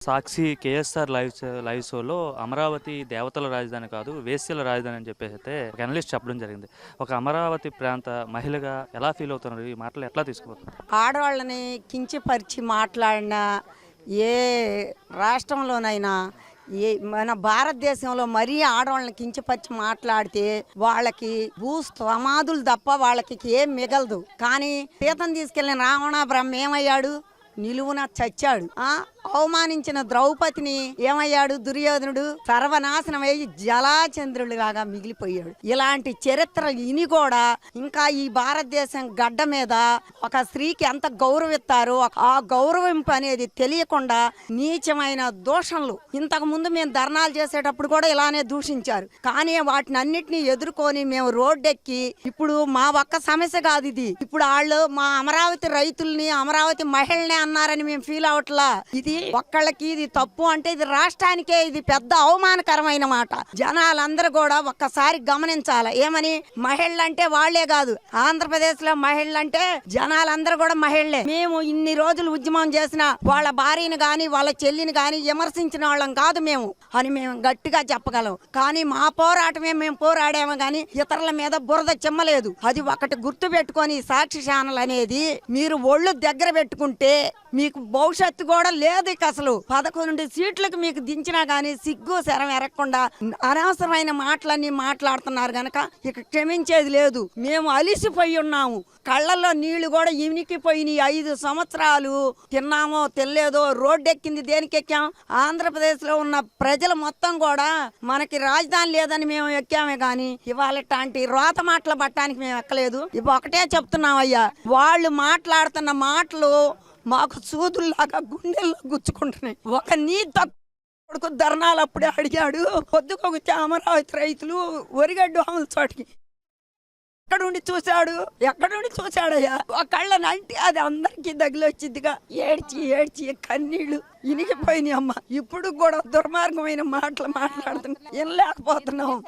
సాక్షి KSR live షోలో అమరావతి దేవతల రాజధాని కాదు వేశ్యల రాజధాని అని చెప్పేసి అయితే ఒక అనలిస్ట్ చెప్పడం జరిగింది. ఒక అమరావతి ప్రాంత మహిళగా ఎలా ఫీల్ అవుతున్నారు? ఈ మాటలు ఎట్లా తీసుకుపోతున్నారు? ఆడవాళ్ళని కించపరిచి మాట్లాడిన ఏ రాష్ట్రంలోనైనా మన భారతదేశంలో మరీ ఆడవాళ్ళని కించపరిచి మాట్లాడితే వాళ్ళకి భూ సమాధులు తప్ప వాళ్ళకి ఏం మిగలదు. కానీ సీతను తీసుకెళ్లిన రావణ బ్రహ్మ ఏమయ్యాడు? నిలువున చచ్చాడు. అవమానించిన ద్రౌపదిని ఏమయ్యాడు? దుర్యోధనుడు సర్వనాశనమై జలాచంద్రుడు లాగా మిగిలిపోయాడు. ఇలాంటి చరిత్రలు ఇని కూడా ఇంకా ఈ భారతదేశం గడ్డ మీద ఒక స్త్రీకి ఎంత గౌరవిస్తారో ఆ గౌరవింపు అనేది తెలియకుండా నీచమైన దూషణలు. ఇంతకు ముందు మేము ధర్నాలు చేసేటప్పుడు కూడా ఇలానే దూషించారు. కానీ వాటిని అన్నిటినీ ఎదుర్కొని మేము రోడ్డెక్కి ఇప్పుడు మా ఒక్క సమస్య కాదు ఇది. ఇప్పుడు వాళ్ళు మా అమరావతి రైతుల్ని అమరావతి మహిళల్ని అన్నారని మేము ఫీల్ అవట్లా. ఇది ఒక్కళ్ళకి ఇది తప్పు అంటే ఇది రాష్ట్రానికే ఇది పెద్ద అవమానకరమైన మాట. జనాలందరూ కూడా ఒక్కసారి గమనించాలి. ఏమని? మహిళలంటే వాళ్లే కాదు, ఆంధ్రప్రదేశ్ లో మహిళలంటే జనాలందరూ కూడా మహిళలే. మేము ఇన్ని రోజులు ఉద్యమం చేసిన వాళ్ళ భార్యని గాని వాళ్ళ చెల్లిని గాని విమర్శించిన వాళ్ళం కాదు మేము అని మేము గట్టిగా చెప్పగలం. కానీ మా పోరాటమే మేము పోరాడాము గాని ఇతరుల మీద బురద చిమ్మలేదు. అది ఒకటి గుర్తు పెట్టుకొని సాక్షి ఛానల్ అనేది మీరు ఒళ్ళు దగ్గర పెట్టుకుంటే మీకు భవిష్యత్తు కూడా లేదు. అసలు 11 సీట్లకు మీకు దించినా గానీ సిగ్గు శరం ఎరగకుండా అనవసరమైన మాటలన్నీ మాట్లాడుతున్నారు గనక ఇక క్షమించేది లేదు. మేము అలిసిపోయి ఉన్నాము. కళ్ళల్లో నీళ్లు కూడా ఇనికిపోయినాయి. 5 సంవత్సరాలు తిన్నామో తెలియదో రోడ్డెక్కింది దేనికి ఎక్కాం? ఆంధ్రప్రదేశ్ లో ఉన్న ప్రజలు మొత్తం కూడా మనకి రాజధాని లేదని మేము ఎక్కామే గాని ఇవాళ రోత మాటలు పట్టడానికి మేము ఎక్కలేదు. ఇవి ఒకటే చెప్తున్నామయ్యా, వాళ్ళు మాట్లాడుతున్న మాటలు మాకు సూదుల్లాగా గుండెల్లో గుచ్చుకుంటున్నాయి. ఒక నీ తక్కువ ధర్నాలు అప్పుడే అడిగాడు. పొద్దుకొచ్చి అమరావతి రైతులు ఒరిగడ్డు ఆమెల చోటికి ఎక్కడుండి చూశాడయ్యా? ఒక కళ్ళని అంటే అది అందరికి తగిలొచ్చిందిగా. ఏడ్చి కన్నీళ్లు ఇనికిపోయినాయి అమ్మ. ఇప్పుడు కూడా దుర్మార్గమైన మాటలు మాట్లాడుతున్నా వినలేకపోతున్నాం.